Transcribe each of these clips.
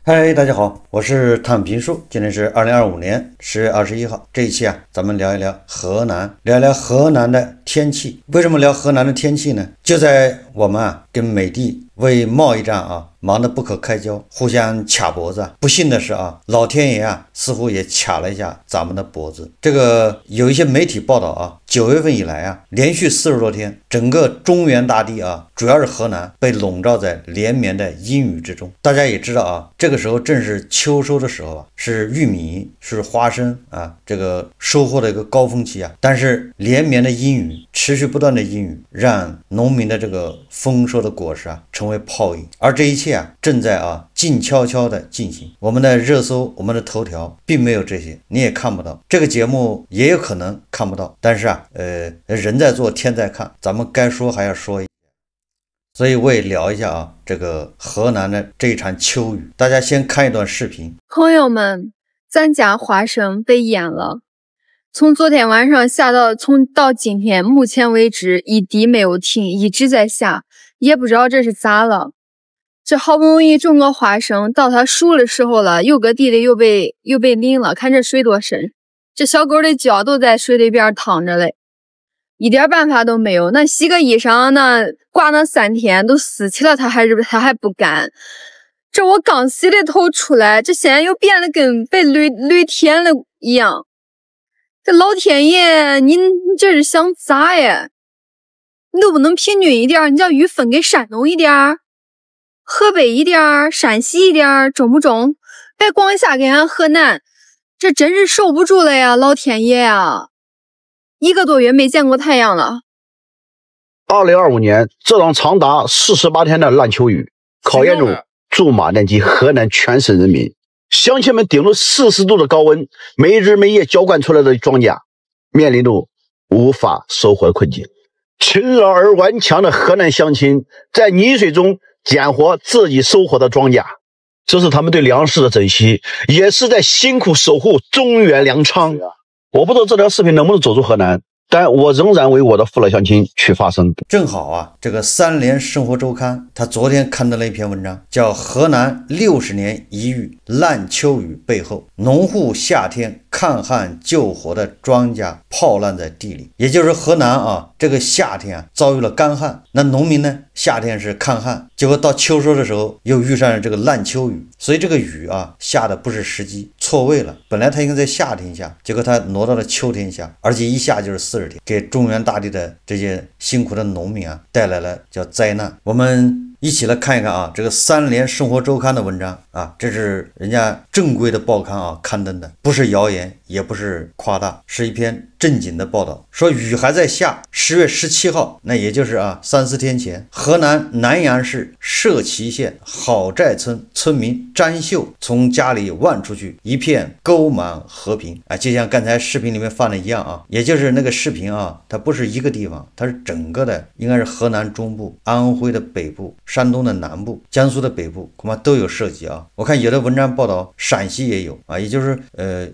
嗨，大家好，我是汤平树，今天是2025年10月21号。这一期咱们聊一聊河南，聊一聊河南的天气。为什么聊河南的天气呢？就在我们跟美帝为贸易战忙得不可开交，互相卡脖子。不幸的是老天爷似乎也卡了一下咱们的脖子。这个有一些媒体报道9月份以来连续40多天，整个中原大地主要是河南被笼罩在连绵的阴雨之中。大家也知道这个时候正是秋收的时候是玉米是花生这个收获的一个高峰期但是连绵的阴雨，持续不断的阴雨，让农民的这个丰收的果实成为泡影。而这一切正在静悄悄的进行。我们的热搜，我们的头条并没有这些，你也看不到，这个节目也有可能看不到。但是人在做天在看，咱们该说还要说一下。所以我也聊一下这个河南的这一场秋雨。大家先看一段视频。朋友们，咱家花生被淹了，从昨天晚上下到今天，目前为止一滴没有停，一直在下，也不知道这是咋了。这好不容易种个花生，到它熟的时候了，有个地里又被淋了，看这水多深，这小狗的脚都在水里边淌着嘞，一点办法都没有。那洗个衣裳，那挂那3天都湿气了，它还不干。这我刚洗的头出来，这现在又变得跟被驴舔了一样。这老天爷，你这是想咋呀？你都不能平均一点，你叫雨分给山东一点，河北一点，山西一点，中不中？别光下给俺河南，这真是受不住了呀！老天爷啊，1个多月没见过太阳了。2025年这场长达48天的烂秋雨，考验住驻马店及河南全省人民。乡亲们顶着40度的高温，没日没夜浇灌出来的庄稼，面临着无法收获的困境。勤劳而顽强的河南乡亲在泥水中捡活自己收获的庄稼，这是他们对粮食的珍惜，也是在辛苦守护中原粮仓。我不知道这条视频能不能走出河南，但我仍然为我的父老乡亲去发声。正好这个三联生活周刊他昨天刊登了一篇文章，叫河南60年一遇烂秋雨背后，农户夏天抗旱救活的庄稼泡烂在地里。也就是河南这个夏天遭遇了干旱，那农民呢夏天是抗旱，结果到秋收的时候又遇上了这个烂秋雨。所以这个雨下的不是时机，错位了。本来它应该在夏天下，结果它挪到了秋天下，而且一下就是40天，给中原大地的这些辛苦的农民带来了叫灾难。我们一起来看一看这个三联生活周刊的文章这是人家正规的报刊刊登的，不是谣言，也不是夸大，是一篇正经的报道。说雨还在下，10月17号，那也就是3-4天前，河南南阳市社旗县好寨村村民张秀从家里望出去，一片沟满和平就像刚才视频里面放的一样也就是那个视频它不是一个地方，它是整个的，应该是河南中部、安徽的北部、山东的南部、江苏的北部，恐怕都有涉及我看有的文章报道陕西也有也就是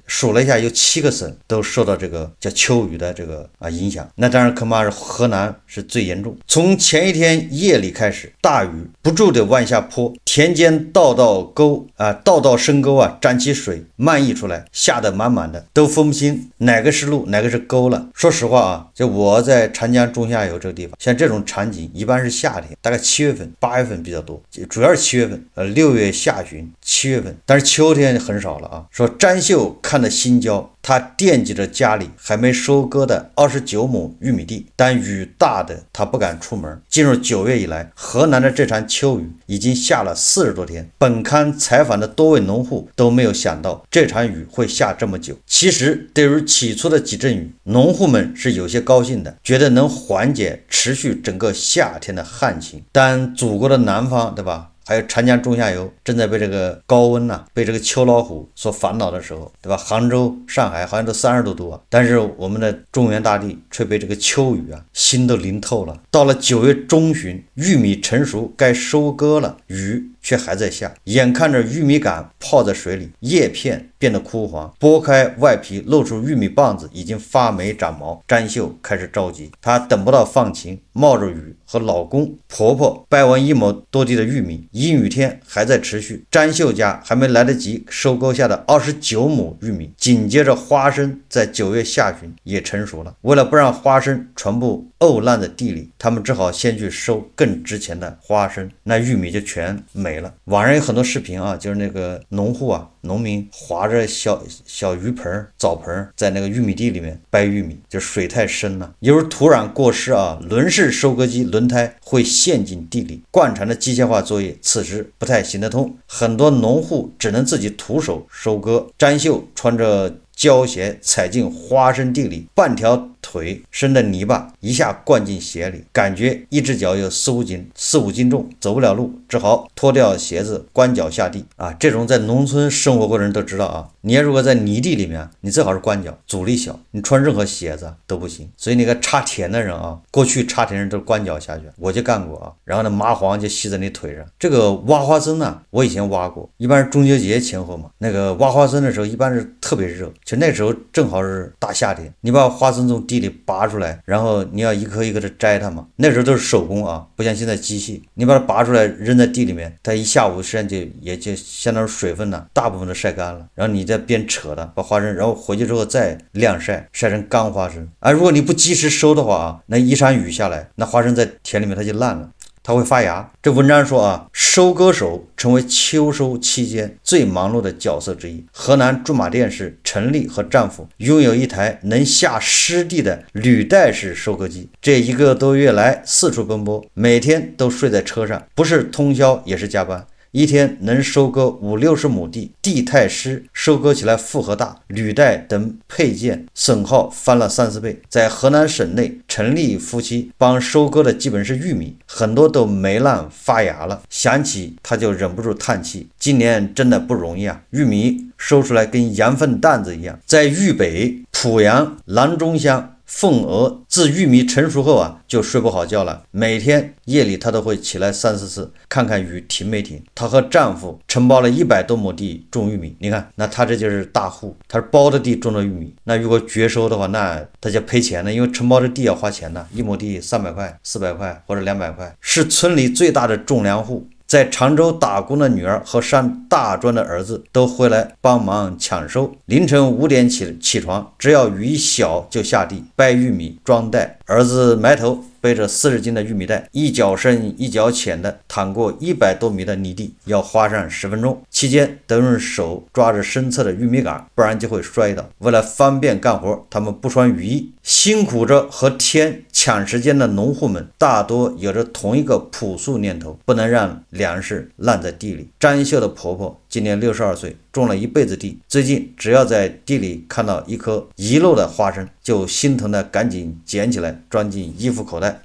数了一下，有7个省都受到这个叫秋雨的这个影响。那当然恐怕是河南是最严重。从前一天夜里开始，大雨不住的往下泼，田间道道深沟涨起水，漫溢出来，下得满满的，都分不清哪个是路哪个是沟了。说实话就我在长江中下游这个地方，像这种场景一般是夏天，大概7月份8月份比较多，主要是7月份6月下旬7月份，但是秋天很少了说张秀看了心焦，他惦记着家里还没收割的29亩玉米地，但雨大的他不敢出门。进入9月以来，河南的这场秋雨已经下了40多天，本刊采访的多位农户都没有想到这场雨会下这么久。其实对于起初的几阵雨，农户们是有些高兴的，觉得能缓解持续整个夏天的旱情。但祖国的南方，对吧，还有长江中下游正在被这个高温被这个秋老虎所烦恼的时候，对吧？杭州、上海好像都30多度但是我们的中原大地却被这个秋雨心都淋透了。到了9月中旬，玉米成熟该收割了，雨却还在下，眼看着玉米杆泡在水里，叶片变得枯黄，剥开外皮露出玉米棒子，已经发霉长毛。詹秀开始着急，她等不到放晴，冒着雨和老公婆婆掰完1亩多地的玉米，阴雨天还在持续。詹秀家还没来得及收割下的29亩玉米，紧接着花生在9月下旬也成熟了。为了不让花生全部沤烂在地里，他们只好先去收更值钱的花生，那玉米就全没了。网上有很多视频啊，就是那个农户啊，农民划着小鱼盆、澡盆，在那个玉米地里面掰玉米，就水太深了。由于土壤过湿啊，轮式收割机轮胎会陷进地里，惯常的机械化作业此时不太行得通，很多农户只能自己徒手收割。詹秀穿着胶鞋踩进花生地里，半条腿深的泥巴一下灌进鞋里，感觉一只脚有4、5斤重，走不了路，只好脱掉鞋子光脚下地啊。这种在农村生活过的人都知道啊，你如果在泥地里面，你最好是光脚，阻力小，你穿任何鞋子都不行。所以那个插田的人啊，过去插田人都是光脚下去，我就干过啊。然后呢，麻黄就吸在你腿上。这个挖花生呢，我以前挖过，一般是中秋节前后嘛。那个挖花生的时候，一般是特别热，其实那时候正好是大夏天，你把花生从地里拔出来，然后你要一颗一颗的摘它嘛。那时候都是手工啊，不像现在机器，你把它拔出来扔在地里面，它一下午实际上也就相当于水分呢，大部分都晒干了，然后你再边扯的把花生，然后回去之后再晾晒，晒成干花生啊。如果你不及时收的话啊，那一场雨下来，那花生在田里面它就烂了，它会发芽。这文章说啊，收割手成为秋收期间最忙碌的角色之一。河南驻马店市陈丽和丈夫拥有一台能下湿地的履带式收割机，这1个多月来四处奔波，每天都睡在车上，不是通宵也是加班。一天能收割50-60亩地，地太湿，收割起来负荷大，履带等配件损耗翻了3-4倍。在河南省内，陈丽夫妻帮收割的基本是玉米，很多都霉烂发芽了。想起他就忍不住叹气，今年真的不容易啊！玉米收出来跟羊粪蛋子一样。在豫北、濮阳、阆中乡、凤娥，自玉米成熟后啊，就睡不好觉了。每天夜里她都会起来3-4次，看看雨停没停。她和丈夫承包了100多亩地种玉米，你看，那她这就是大户，她是包的地种的玉米。那如果绝收的话，那她就赔钱了，因为承包的地要花钱的，1亩地300块、400块或者200块，是村里最大的种粮户。在常州打工的女儿和上大专的儿子都回来帮忙抢收。凌晨5点起床，只要雨一小就下地掰玉米装袋。儿子埋头背着40斤的玉米袋，一脚深一脚浅的淌过100多米的泥地，要花上10分钟。期间都用手抓着身侧的玉米杆，不然就会摔倒。为了方便干活，他们不穿雨衣，辛苦着和天抢时间的农户们大多有着同一个朴素念头，不能让粮食烂在地里。詹秀的婆婆今年62岁，种了一辈子地，最近只要在地里看到一颗遗漏的花生，就心疼的赶紧捡起来装进衣服口袋。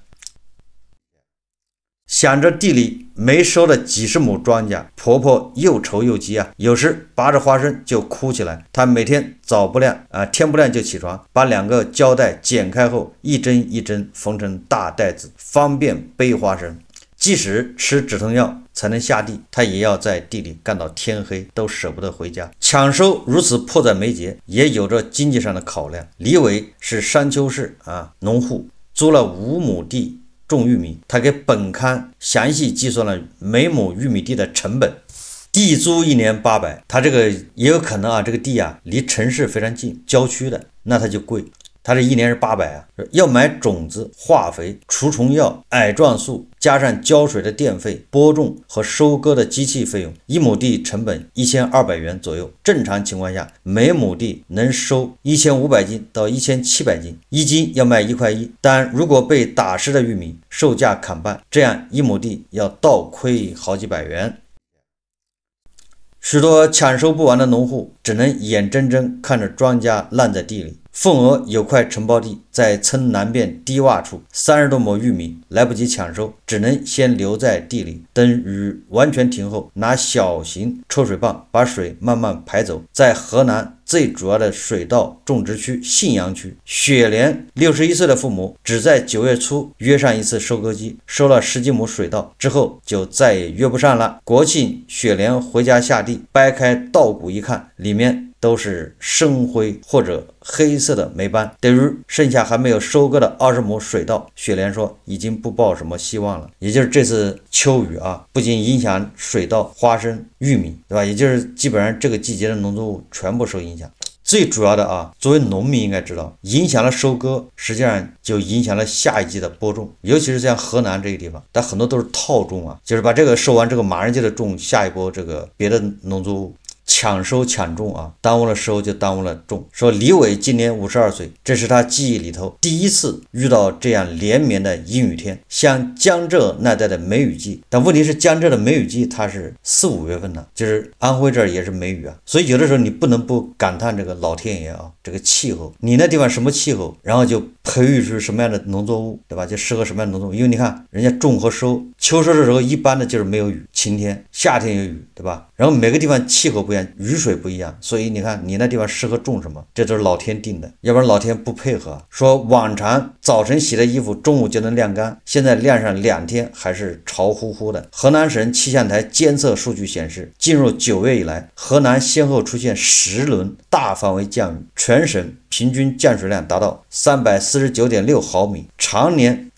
想着地里没收的几十亩庄稼，婆婆又愁又急啊，有时拔着花生就哭起来。她每天天不亮就起床，把2个胶带剪开后，一针一针缝成大袋子，方便背花生。即使吃止痛药才能下地，她也要在地里干到天黑，都舍不得回家。抢收如此迫在眉睫，也有着经济上的考量。李伟是山丘市农户，租了5亩地种玉米，他给本刊详细计算了每亩玉米地的成本，地租1年800，他这个也有可能这个地离城市非常近，郊区的，那它就贵。他这1年是800要买种子、化肥、除虫药、矮状素，加上浇水的电费、播种和收割的机器费用，1亩地成本1200元左右。正常情况下，每亩地能收1500斤到1700斤，一斤要卖1块1。但如果被打湿的玉米，售价砍半，这样1亩地要倒亏好几百元。许多抢收不完的农户只能眼睁睁看着庄稼烂在地里。凤娥有块承包地在村南边低洼处，30多亩玉米来不及抢收，只能先留在地里，等雨完全停后，拿小型抽水泵把水慢慢排走。在河南最主要的水稻种植区信阳区。雪莲61岁的父母只在9月初约上一次收割机，收了10几亩水稻之后就再也约不上了。国庆雪莲回家下地，掰开稻谷一看，里面都是深灰或者黑色的霉斑，等于剩下还没有收割的20亩水稻。雪莲说已经不抱什么希望了。也就是这次秋雨啊，不仅影响水稻、花生、玉米，对吧？也就是基本上这个季节的农作物全部受影响。最主要的啊，作为农民应该知道，影响了收割，实际上就影响了下一季的播种，尤其是像河南这个地方，但很多都是套种啊，就是把这个收完这个马上就得种下一波这个别的农作物。抢收抢种啊，耽误了收就耽误了种。说李伟今年52岁，这是他记忆里头第一次遇到这样连绵的阴雨天，像江浙那带的梅雨季。但问题是江浙的梅雨季它是4、5月份呢，就是安徽这儿也是梅雨啊。所以有的时候你不能不感叹这个老天爷啊，这个气候，你那地方什么气候，然后就培育出什么样的农作物，对吧？就适合什么样的农作物。因为你看人家种和收，秋收的时候一般的就是没有雨，晴天，夏天有雨，对吧？然后每个地方气候不一样，雨水不一样，所以你看你那地方适合种什么，这都是老天定的，要不然老天不配合。说往常早晨洗的衣服中午就能晾干，现在晾上2天还是潮乎乎的。河南省气象台监测数据显示，进入9月以来，河南先后出现10轮大范围降雨，全省平均降水量达到349.6毫米，常年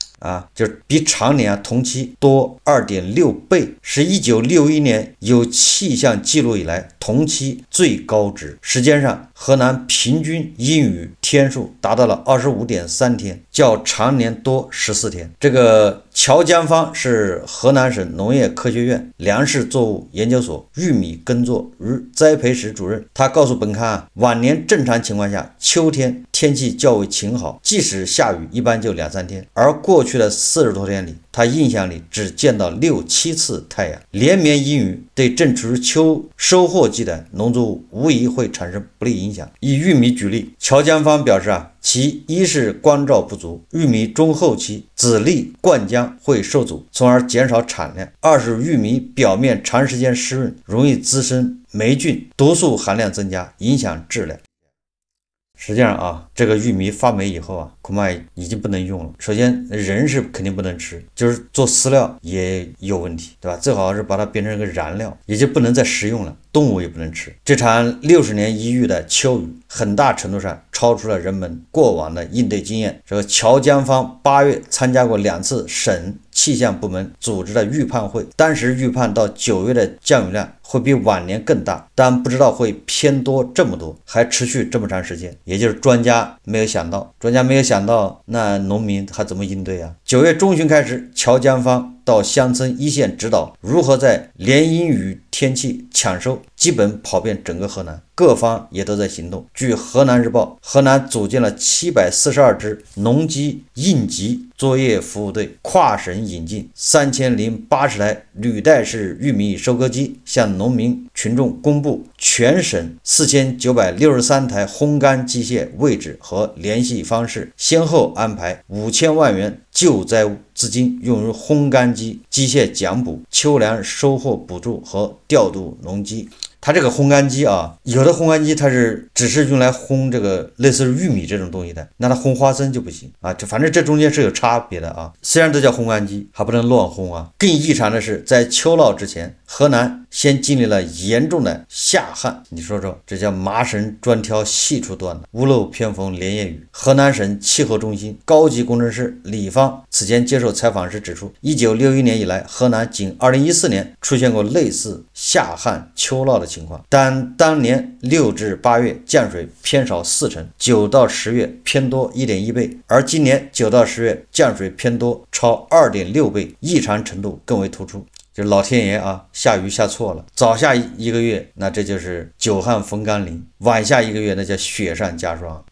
就是比常年同期多2.6倍，是1961年有气象记录以来同期最高值。时间上，河南平均阴雨天数达到了25.3天，较常年多14天。这个乔江芳是河南省农业科学院粮食作物研究所玉米耕作与栽培室主任，他告诉本刊晚年正常情况下，秋天天气较为晴好，即使下雨一般就2、3天，而过去的40多天里，他印象里只见到6、7次太阳。连绵阴雨对正处于秋收获季的农作物无疑会产生不利影响。以玉米举例，乔江芳表示其一是光照不足，玉米中后期籽粒灌浆会受阻，从而减少产量；二是玉米表面长时间湿润，容易滋生霉菌，毒素含量增加，影响质量。实际上这个玉米发霉以后恐怕已经不能用了。首先人是肯定不能吃，就是做饲料也有问题，对吧？最好是把它变成一个燃料，也就不能再食用了，动物也不能吃。这场60年一遇的秋雨，很大程度上超出了人们过往的应对经验。这个乔江芳8月参加过2次省气象部门组织的预判会，当时预判到9月的降雨量会比往年更大，但不知道会偏多这么多，还持续这么长时间，也就是专家没有想到，那农民还怎么应对啊？9月中旬开始，乔江芳到乡村一线指导如何在连阴雨天气抢收，基本跑遍整个河南，各方也都在行动。据河南日报，河南组建了742支农机应急作业服务队，跨省引进3080台履带式玉米收割机，向农民群众公布全省4963台烘干机械位置和联系方式，先后安排5000万元救灾资金用于烘干机、机械奖补、秋粮收获补助和调度农机。它这个烘干机有的烘干机它只是用来烘这个类似于玉米这种东西的，那它烘花生就不行反正这中间是有差别的虽然都叫烘干机，还不能乱烘更异常的是，在秋涝之前，河南先经历了严重的夏旱。你说说，这叫麻绳专挑细处断的，屋漏偏逢连夜雨。河南省气候中心高级工程师李芳此前接受采访时指出，1961年以来，河南仅2014年出现过类似夏旱秋涝的情况，但当年6至8月降水偏少40%，9到10月偏多1.1倍，而今年9到10月降水偏多超2.6倍，异常程度更为突出。就老天爷下雨下错了，早下1个月，那这就是久旱逢甘霖；晚下1个月，那叫雪上加霜。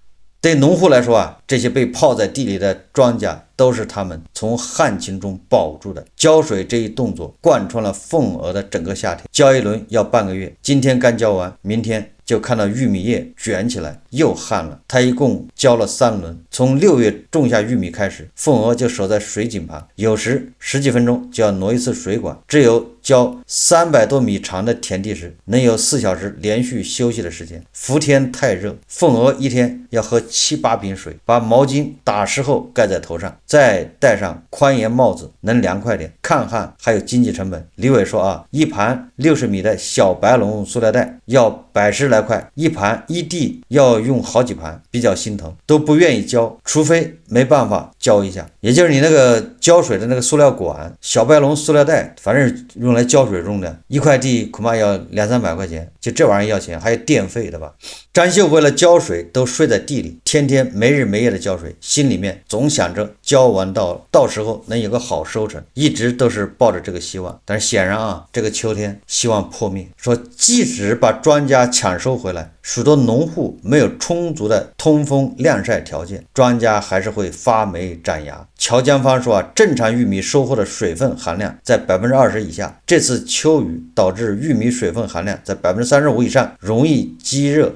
对农户来说这些被泡在地里的庄稼都是他们从旱情中保住的。浇水这一动作贯穿了凤娥的整个夏天，浇一轮要半个月，今天刚浇完，明天就看到玉米叶卷起来，又旱了。他一共浇了3轮，从6月种下玉米开始，凤娥就守在水井旁，有时10几分钟就要挪一次水管。只有浇300多米长的田地时，能有4小时连续休息的时间。伏天太热，凤娥一天要喝7、8瓶水，把毛巾打湿后盖在头上，再戴上宽檐帽子，能凉快点。抗旱还有经济成本。李伟说一盘60米的小白龙塑料袋要110来块，一盘一地要用好几盘，比较心疼，都不愿意浇，除非没办法浇一下。也就是你那个浇水的那个塑料管，小白龙塑料袋，反正用来浇水用的，一块地恐怕要200、300块钱，就这玩意儿要钱，还有电费，对吧？张秀为了浇水都睡在地里，天天没日没夜的浇水，心里面总想着浇完到时候能有个好收成，一直都是抱着这个希望。但是显然这个秋天希望破灭。说即使把庄稼抢收回来，许多农户没有充足的通风晾晒条件，庄稼还是会发霉长芽。乔江芳说正常玉米收获的水分含量在20%以下，这次秋雨导致玉米水分含量在35%以上，容易积热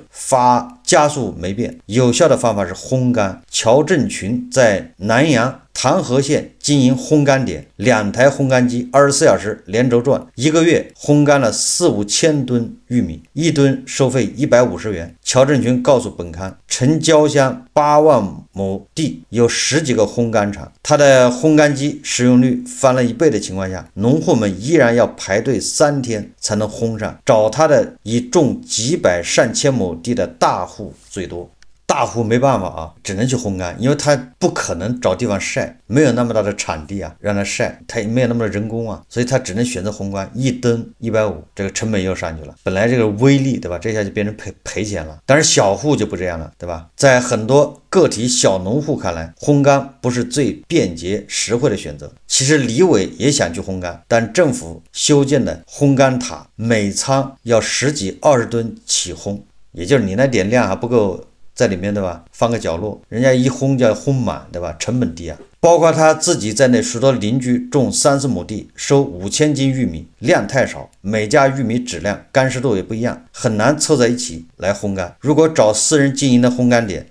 加速霉变。有效的方法是烘干。乔振群在南阳唐河县经营烘干点，2台烘干机24小时连轴转，1个月烘干了4、5千吨玉米，1吨收费150元。乔振群告诉本刊，城郊乡8万亩地有10几个烘干厂，他的烘干机使用率翻了1倍的情况下，农户们依然要排队3天才能烘上。找他的以种几百上千亩地的大户最多。大户没办法只能去烘干，因为他不可能找地方晒，没有那么大的场地让他晒，他也没有那么多人工所以他只能选择烘干，1吨150，这个成本又上去了。本来这个微利，对吧？这下就变成赔钱了。但是小户就不这样了，对吧？在很多个体小农户看来，烘干不是最便捷实惠的选择。其实李伟也想去烘干，但政府修建的烘干塔每仓要10几20吨起烘，也就是你那点量还不够在里面，对吧？放个角落，人家一烘就要烘满，对吧？成本低包括他自己在内，许多邻居种30亩地，收5000斤玉米，量太少，每家玉米质量、干湿度也不一样，很难凑在一起来烘干。如果找私人经营的烘干点，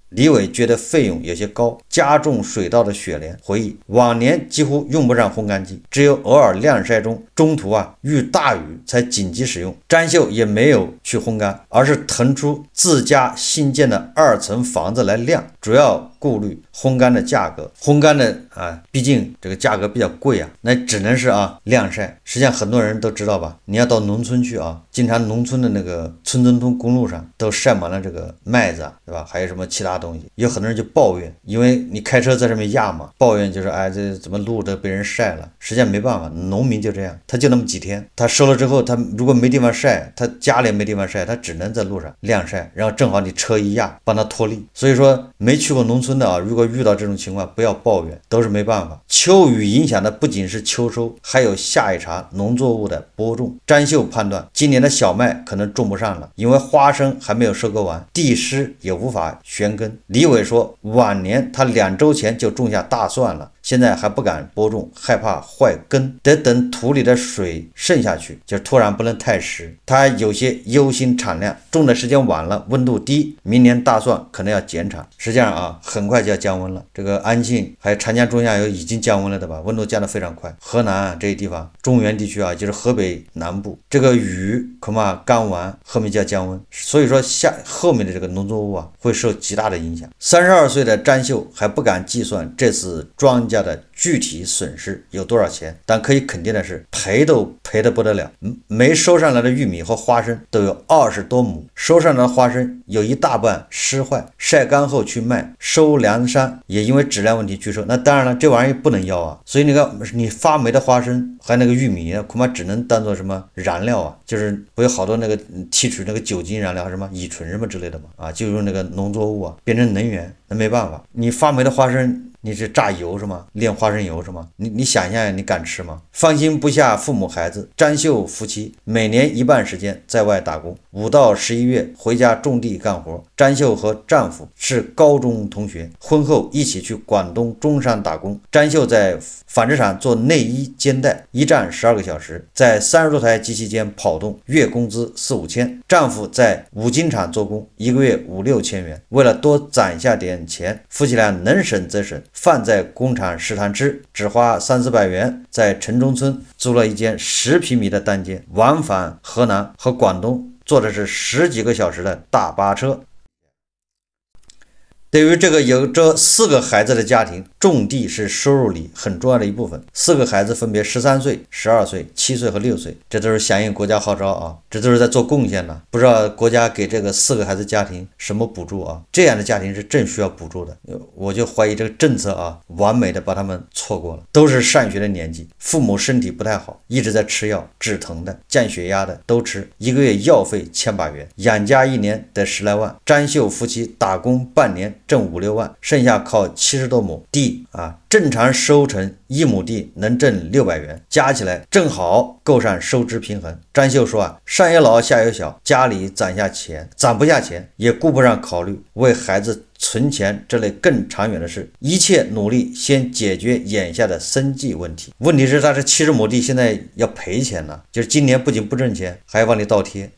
李伟觉得费用有些高，加重水稻的雪莲。回忆往年几乎用不上烘干机，只有偶尔晾晒中途遇大雨才紧急使用。张秀也没有去烘干，而是腾出自家新建的2层房子来晾，主要顾虑烘干的价格。烘干的毕竟这个价格比较贵那只能是晾晒。实际上很多人都知道吧，你要到农村去经常农村的那个村村通公路上都晒满了这个麦子对吧？还有什么其他东西，有很多人就抱怨，因为你开车在上面压嘛，抱怨就是这怎么路都被人晒了。实际上没办法，农民就这样，他就那么几天，他收了之后，他如果没地方晒，他家里没地方晒，他只能在路上晾晒，然后正好你车一压帮他脱力。所以说没去过农村的如果遇到这种情况不要抱怨，都是没办法。秋雨影响的不仅是秋收，还有下一茬农作物的播种。张秀判断今年的小麦可能种不上了，因为花生还没有收割完，地湿也无法旋根。李伟说往年他2周前就种下大蒜了，现在还不敢播种，害怕坏根，得等土里的水渗下去，就土壤不能太湿。他有些忧心产量，种的时间晚了，温度低，明年大蒜可能要减产。实际上很快就要降温了。这个安庆还有长江中下游已经降温了，对吧？温度降得非常快。河南这些地方，中原地区就是河北南部，这个雨恐怕刚完，后面就要降温，所以说后面的这个农作物会受极大的影响。32岁的张秀还不敢计算这次庄稼的具体损失有多少钱，但可以肯定的是赔都赔得不得了。没收上来的玉米和花生都有20多亩，收上来的花生有一大半湿坏，晒干后去卖，收粮商也因为质量问题拒收。那当然了，这玩意不能要所以那个你发霉的花生还有那个玉米恐怕只能当做什么燃料就是不有好多那个提取那个酒精燃料什么乙醇什么之类的嘛就用那个农作物变成能源，那没办法。你发霉的花生你是榨油是吗？炼花花生油是吗？你想象你敢吃吗？放心不下父母孩子，张秀夫妻每年一半时间在外打工，5到11月回家种地干活。张秀和丈夫是高中同学，婚后一起去广东中山打工。张秀在纺织厂做内衣肩带，一站12个小时，在30多台机器间跑动，月工资4、5千。丈夫在五金厂做工，一个月5、6千元。为了多攒下点钱，夫妻俩能省则省，饭在工厂食堂吃，只花3、400元，在城中村租了一间10平米的单间，往返河南和广东，坐的是10几个小时的大巴车。对于这个有着4个孩子的家庭，种地是收入里很重要的一部分。4个孩子分别13岁、12岁、7岁和6岁，这都是响应国家号召啊，这都是在做贡献呢。不知道国家给这个4个孩子家庭什么补助啊？这样的家庭是正需要补助的。我就怀疑这个政策啊，完美的把他们错过了。都是上学的年纪，父母身体不太好，一直在吃药，止疼的、降血压的都吃，一个月药费1000把元，养家1年得10来万。张秀夫妻打工半年挣5、6万，剩下靠70多亩地啊，正常收成1亩地能挣600元，加起来正好够上收支平衡。张秀说啊，上有老下有小，家里攒不下钱，也顾不上考虑为孩子存钱这类更长远的事，一切努力先解决眼下的生计问题。问题是他这70亩地现在要赔钱了，就是今年不仅不挣钱，还要往里倒贴。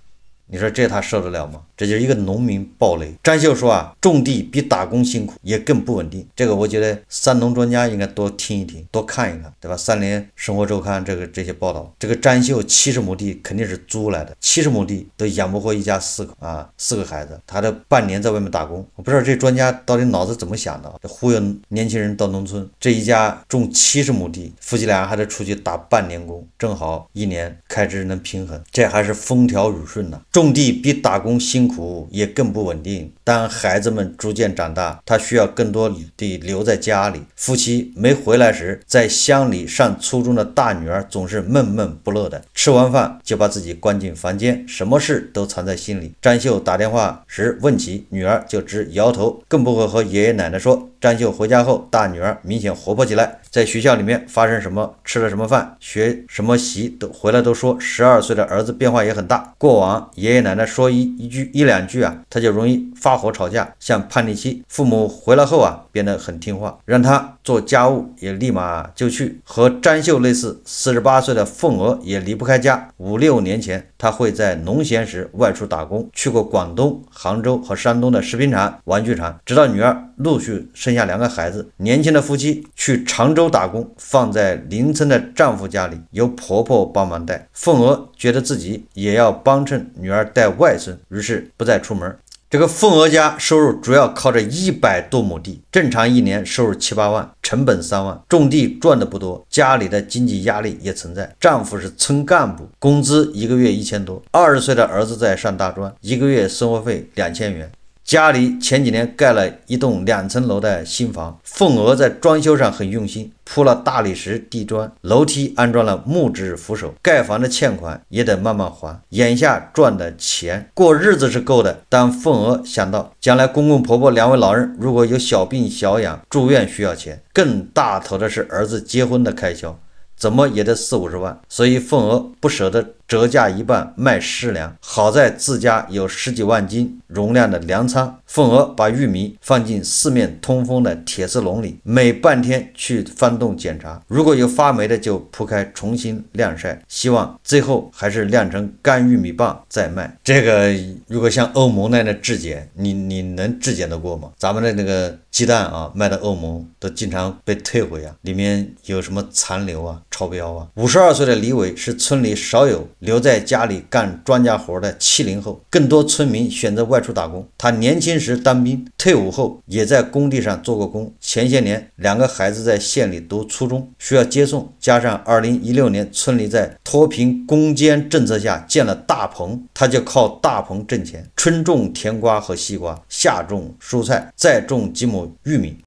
你说这他受得了吗？这就是一个农民暴雷。张秀说啊，种地比打工辛苦，也更不稳定。这个我觉得三农专家应该多听一听，多看一看，对吧？三联生活周刊这些报道，这个张秀70亩地肯定是租来的，70亩地都养不活一家4口啊，4个孩子，他这半年在外面打工，我不知道这专家到底脑子怎么想的，忽悠年轻人到农村。这一家种70亩地，夫妻俩还得出去打半年工，正好1年开支能平衡，这还是风调雨顺呢。种地比打工辛苦，也更不稳定。当孩子们逐渐长大，他需要更多地留在家里。夫妻没回来时，在乡里上初中的大女儿总是闷闷不乐的，吃完饭就把自己关进房间，什么事都藏在心里。张秀打电话时问起，女儿就直摇头，更不会和爷爷奶奶说。张秀回家后，大女儿明显活泼起来，在学校里面发生什么，吃了什么饭，学什么习，都回来都说。12岁的儿子变化也很大，过往爷爷奶奶说一两句啊，他就容易发火吵架，像叛逆期。父母回来后啊，变得很听话，让他做家务也立马就去。和张秀类似，48岁的凤娥也离不开家。5、6年前，他会在农闲时外出打工，去过广东、杭州和山东的食品厂、玩具厂，直到女儿陆续生下2个孩子。年轻的夫妻去常州打工，放在邻村的丈夫家里，由婆婆帮忙带。凤娥觉得自己也要帮衬女儿带外孙，于是不再出门。这个凤娥家收入主要靠着100多亩地，正常1年收入7、8万，成本3万，种地赚的不多，家里的经济压力也存在。丈夫是村干部，工资1个月1000多，20岁的儿子在上大专，1个月生活费2000元。家里前几年盖了一栋2层楼的新房，凤娥在装修上很用心，铺了大理石地砖，楼梯安装了木质扶手，盖房的欠款也得慢慢还。眼下赚的钱过日子是够的，但凤娥想到将来公公婆婆2位老人如果有小病小养，住院需要钱，更大头的是儿子结婚的开销，怎么也得40、50万，所以凤娥不舍得折价1半卖湿粮。好在自家有10几万斤容量的粮仓，凤娥把玉米放进4面通风的铁丝笼里，每半天去翻动检查，如果有发霉的就铺开重新晾晒，希望最后还是晾成干玉米棒再卖。这个如果像欧盟那样的质检，你能质检得过吗？咱们的那个鸡蛋啊，卖到欧盟都经常被退回啊，里面有什么残留啊、超标啊。52岁的李伟是村里少有留在家里干庄稼活的70后，更多村民选择外出打工。他年轻时当兵，退伍后也在工地上做过工。前些年2个孩子在县里读初中，需要接送，加上2016年村里在脱贫攻坚政策下建了大棚，他就靠大棚挣钱。春种甜瓜和西瓜，夏种蔬菜，再种几亩玉米。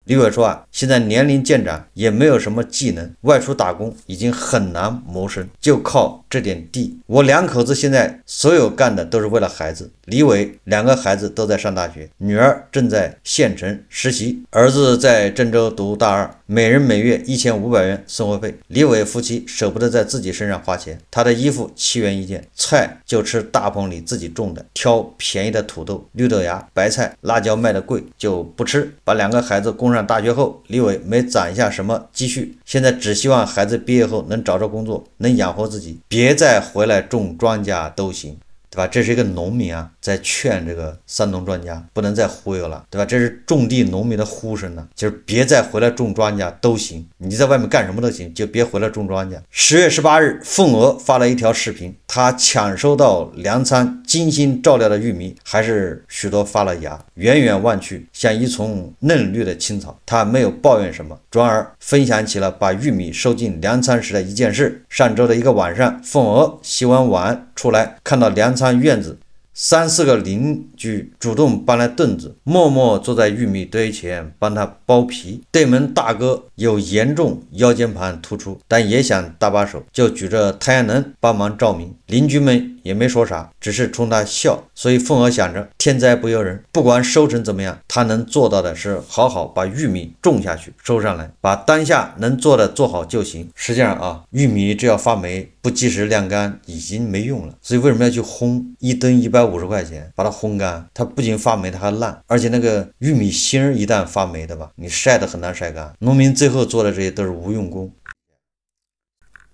李伟说啊，现在年龄渐长，也没有什么技能，外出打工已经很难谋生，就靠这点地。我2口子现在所有干的都是为了孩子。李伟2个孩子都在上大学，女儿正在县城实习，儿子在郑州读大2。每人每月1500元生活费。李伟夫妻舍不得在自己身上花钱，他的衣服7元一件，菜就吃大棚里自己种的，挑便宜的土豆、绿豆芽、白菜、辣椒卖的贵就不吃。把2个孩子供上大学后，李伟没攒下什么积蓄，现在只希望孩子毕业后能找着工作，能养活自己，别再回来种庄稼都行。对吧？这是一个农民啊，在劝这个三农专家不能再忽悠了，对吧？这是种地农民的呼声呢，就是别再回来种庄稼都行，你在外面干什么都行，就别回来种庄稼。10月18日，凤娥发了一条视频，她抢收到粮仓精心照料的玉米，还是许多发了芽，远远望去像一丛嫩绿的青草。她没有抱怨什么，转而分享起了把玉米收进粮仓时的一件事。上周的一个晚上，凤娥洗完碗出来，看到粮仓院子3、4个邻居主动搬来凳子，默默坐在玉米堆前帮他剥皮。对门大哥有严重腰间盘突出，但也想搭把手，就举着太阳能帮忙照明。邻居们也没说啥，只是冲他笑。所以凤娥想着，天灾不由人，不管收成怎么样，他能做到的是好好把玉米种下去，收上来，把当下能做的做好就行。实际上啊，玉米只要发霉，不及时晾干已经没用了。所以为什么要去烘？1吨150块钱把它烘干，它不仅发霉，它还烂，而且那个玉米芯一旦发霉的吧，你晒的很难晒干。农民最后做的这些都是无用功。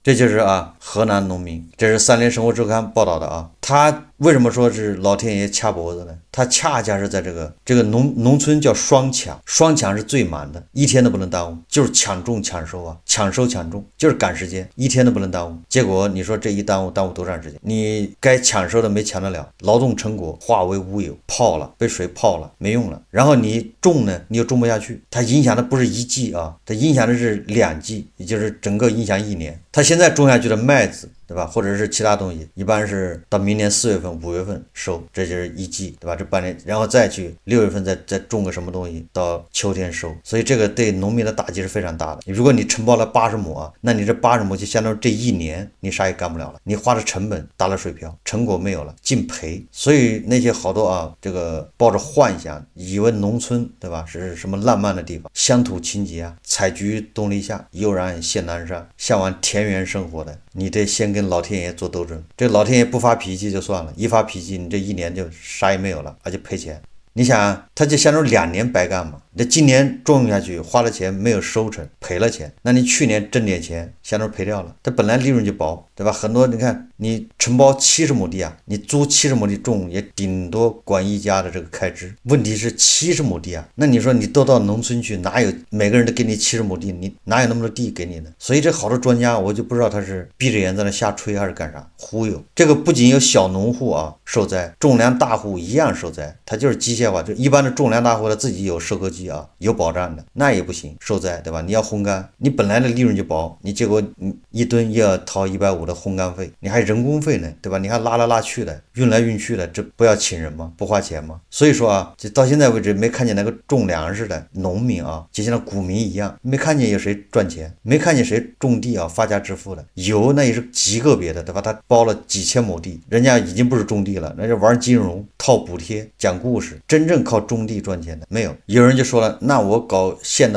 这就是啊，河南农民，这是三联生活周刊报道的啊。他为什么说是老天爷掐脖子呢？他恰恰是在这个农村叫双抢，双抢是最满的，一天都不能耽误，就是抢种抢收啊，抢收抢种，就是赶时间，一天都不能耽误。结果你说这一耽误多长时间？你该抢收的没抢得了，劳动成果化为乌有，泡了，被水泡了，没用了。然后你种呢，你又种不下去，它影响的不是1季啊，它影响的是2季，也就是整个影响1年。他现在种下去的麦子，对吧？或者是其他东西，一般是到明年4月份、5月份收，这就是1季，对吧？这半年，然后再去6月份再种个什么东西，到秋天收。所以这个对农民的打击是非常大的。如果你承包了80亩啊，那你这80亩就相当于这1年你啥也干不了了，你花的成本打了水漂，成果没有了，净赔。所以那些好多啊，这个抱着幻想，以为农村，对吧，是什么浪漫的地方，乡土情节啊，采菊东篱下，悠然见南山，向往田园生活的，你得先跟老天爷做斗争。这老天爷不发脾气就算了，一发脾气，你这1年就啥也没有了，而且赔钱。你想，他就相当于2年白干嘛？这今年种下去花了钱没有收成，赔了钱，那你去年挣点钱，相当于赔掉了。它本来利润就薄，对吧？很多你看，你承包70亩地啊，你租70亩地种也顶多管一家的这个开支。问题是70亩地啊，那你说你都到农村去，哪有每个人都给你70亩地？你哪有那么多地给你呢？所以这好多专家，我就不知道他是闭着眼在那瞎吹还是干啥，忽悠。这个不仅有小农户啊受灾，种粮大户一样受灾，他就是机械化。就一般的种粮大户他自己有收割机啊，有保障的，那也不行，受灾，对吧？你要烘干，你本来的利润就薄，你结果你1吨又要掏150的烘干费，你还人工费呢，对吧？你还拉来拉去的，运来运去的，这不要请人吗？不花钱吗？所以说啊，就到现在为止没看见那个种粮食的农民啊，就像那股民一样，没看见有谁赚钱，没看见谁种地啊发家致富的，有那也是极个别的，对吧？他包了几千亩地，人家已经不是种地了，那就玩金融套补贴讲故事，真正靠种地赚钱的没有。有人就说了，那我搞现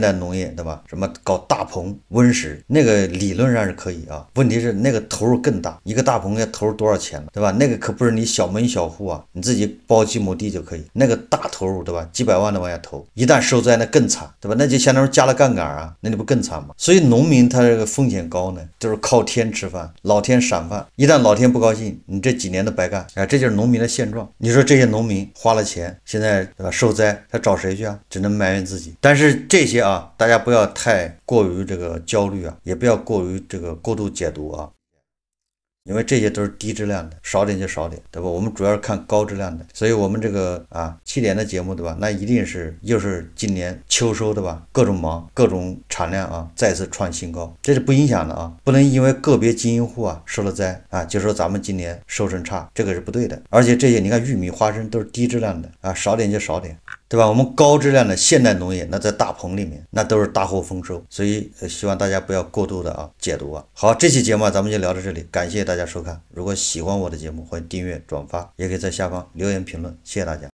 代农业，对吧？什么搞大棚温室，那个理论上是可以啊，问题是那个投入更大，一个大棚要投入多少钱了，对吧？那个可不是你小门小户啊，你自己包几亩地就可以，那个大投入，对吧？几百万的往下投，一旦受灾那更惨，对吧？那就相当于加了杠杆啊，那你不更惨吗？所以农民他这个风险高呢，就是靠天吃饭，老天赏饭，一旦老天不高兴，你这几年的白干啊，这就是农民的现状。你说这些农民花了钱，现在对吧受灾，他找谁去啊？只能埋怨自己。但是这些啊，大家不要太过于这个焦虑啊，也不要过于这个过度解读啊。因为这些都是低质量的，少点就少点，对吧？我们主要是看高质量的，所以我们这个7点的节目，对吧？那一定是又是今年秋收，对吧？各种忙，各种产量啊，再次创新高，这是不影响的啊，不能因为个别经营户啊受了灾啊，就说咱们今年收成差，这个是不对的。而且这些你看玉米、花生都是低质量的啊，少点就少点，对吧？我们高质量的现代农业，那在大棚里面，那都是大获丰收，所以希望大家不要过度的解读啊。好，这期节目咱们就聊到这里，感谢大家收看。如果喜欢我的节目，欢迎订阅、转发，也可以在下方留言评论，谢谢大家。